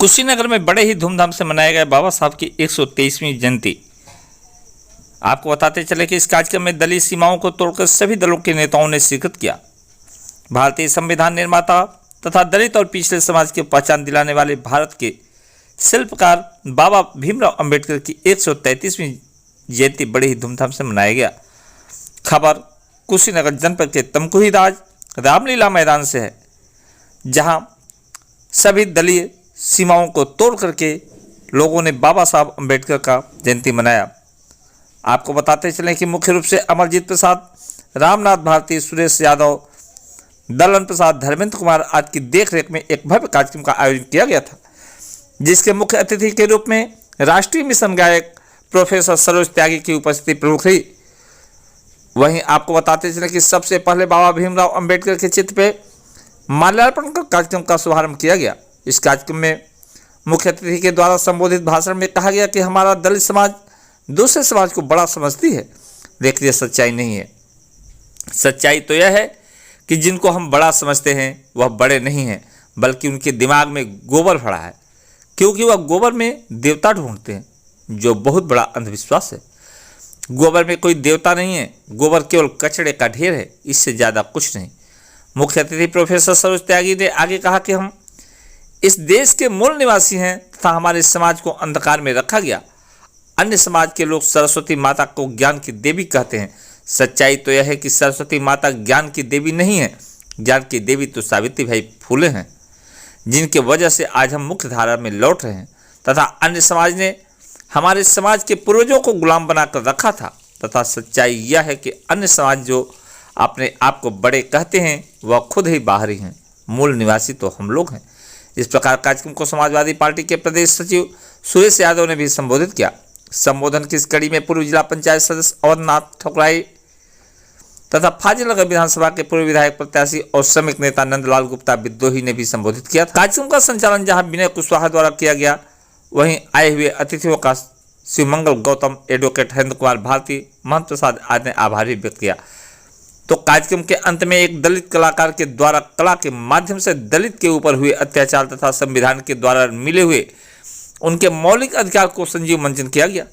कुशीनगर में बड़े ही धूमधाम से मनाया गया बाबा साहब की 123वीं जयंती। आपको बताते चले कि इस कार्यक्रम में दलीय सीमाओं को तोड़कर सभी दलों के नेताओं ने शिरकत किया। भारतीय संविधान निर्माता तथा दलित और पिछड़े समाज की पहचान दिलाने वाले भारत के शिल्पकार बाबा भीमराव अंबेडकर की 133वीं जयंती बड़े ही धूमधाम से मनाया गया। खबर कुशीनगर जनपद के तमकुही राज रामलीला मैदान से है, जहां सभी दलीय सीमाओं को तोड़ करके लोगों ने बाबा साहब अंबेडकर का जयंती मनाया। आपको बताते चलें कि मुख्य रूप से अमरजीत प्रसाद, रामनाथ भारती, सुरेश यादव, दलन प्रसाद, धर्मेंद्र कुमार आदि की देखरेख में एक भव्य कार्यक्रम का आयोजन किया गया था, जिसके मुख्य अतिथि के रूप में राष्ट्रीय मिशन गायक प्रोफेसर सरोज त्यागी की उपस्थिति प्रमुख रही। वहीं आपको बताते चलें कि सबसे पहले बाबा भीमराव अंबेडकर के चित्र पे माल्यार्पण का कार्यक्रम का शुभारंभ किया गया। इस कार्यक्रम में मुख्य अतिथि के द्वारा संबोधित भाषण में कहा गया कि हमारा दलित समाज दूसरे समाज को बड़ा समझती है, लेकिन यह सच्चाई नहीं है। सच्चाई तो यह है कि जिनको हम बड़ा समझते हैं वह बड़े नहीं हैं, बल्कि उनके दिमाग में गोबर भरा है, क्योंकि वह गोबर में देवता ढूंढते हैं, जो बहुत बड़ा अंधविश्वास है। गोबर में कोई देवता नहीं है, गोबर केवल कचड़े का ढेर है, इससे ज़्यादा कुछ नहीं। मुख्य अतिथि प्रोफेसर सरोज त्यागी ने आगे कहा कि हम इस देश के मूल निवासी हैं तथा हमारे समाज को अंधकार में रखा गया। अन्य समाज के लोग सरस्वती माता को ज्ञान की देवी कहते हैं। सच्चाई तो यह है कि सरस्वती माता ज्ञान की देवी नहीं है, ज्ञान की देवी तो सावित्रीबाई फुले हैं, जिनके वजह से आज हम मुख्य धारा में लौट रहे हैं। तथा अन्य समाज ने हमारे समाज के पूर्वजों को गुलाम बनाकर रखा था। तथा सच्चाई यह है कि अन्य समाज जो अपने आप को बड़े कहते हैं वह खुद ही बाहरी हैं, मूल निवासी तो हम लोग हैं। इस प्रकार कार्यक्रम को समाजवादी पार्टी के प्रदेश सचिव सुरेश यादव ने भी संबोधित किया। संबोधन की इस कड़ी में पूर्व जिला पंचायत सदस्य अवधनाथ ठकुराई तथा फाजिलनगर विधानसभा के पूर्व विधायक प्रत्याशी और श्रमिक नेता नंदलाल गुप्ता विद्रोही ने भी संबोधित किया। कार्यक्रम का संचालन जहां विनय कुशवाहा द्वारा किया गया, वहीं आए हुए अतिथियों का शिवमंगल गौतम, एडवोकेट हरेंद्र कुमार भारती, महंत प्रसाद आदि ने आभार व्यक्त किया। तो कार्यक्रम के अंत में एक दलित कलाकार के द्वारा कला के माध्यम से दलित के ऊपर हुए अत्याचार तथा संविधान के द्वारा मिले हुए उनके मौलिक अधिकार को संजीव मंचन किया गया।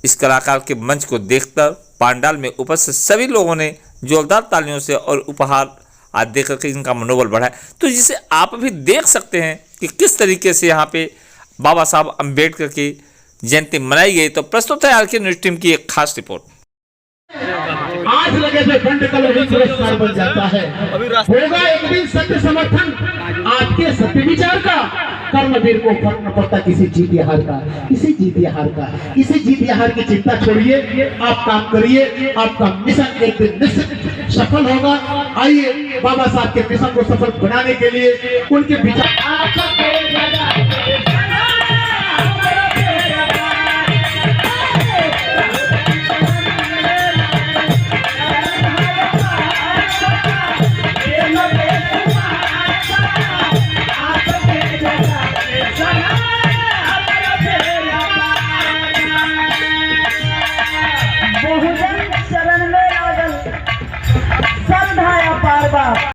इस कलाकार के मंच को देखकर पांडाल में उपस्थित सभी लोगों ने जोरदार तालियों से और उपहार आदि देकर के इनका मनोबल बढ़ाया। तो जिसे आप भी देख सकते हैं कि किस तरीके से यहाँ पे बाबा साहब अम्बेडकर की जयंती मनाई गई। तो प्रस्तुत है आरके न्यूज टीम की एक खास रिपोर्ट। आज लगे तो दंड कल पुरस्कार बन जाता है। होगा एक दिन सत्य समर्थन आपके सत्य विचार का। कर्मवीर को फर्क न पड़ता किसी जीत या हार का, किसी जीत या हार का, किसी जीत या हार की चिंता छोड़िए, आप काम करिए, आपका मिशन एक दिन निश्चित सफल होगा। आइए बाबा साहब के मिशन को सफल बनाने के लिए उनके विचार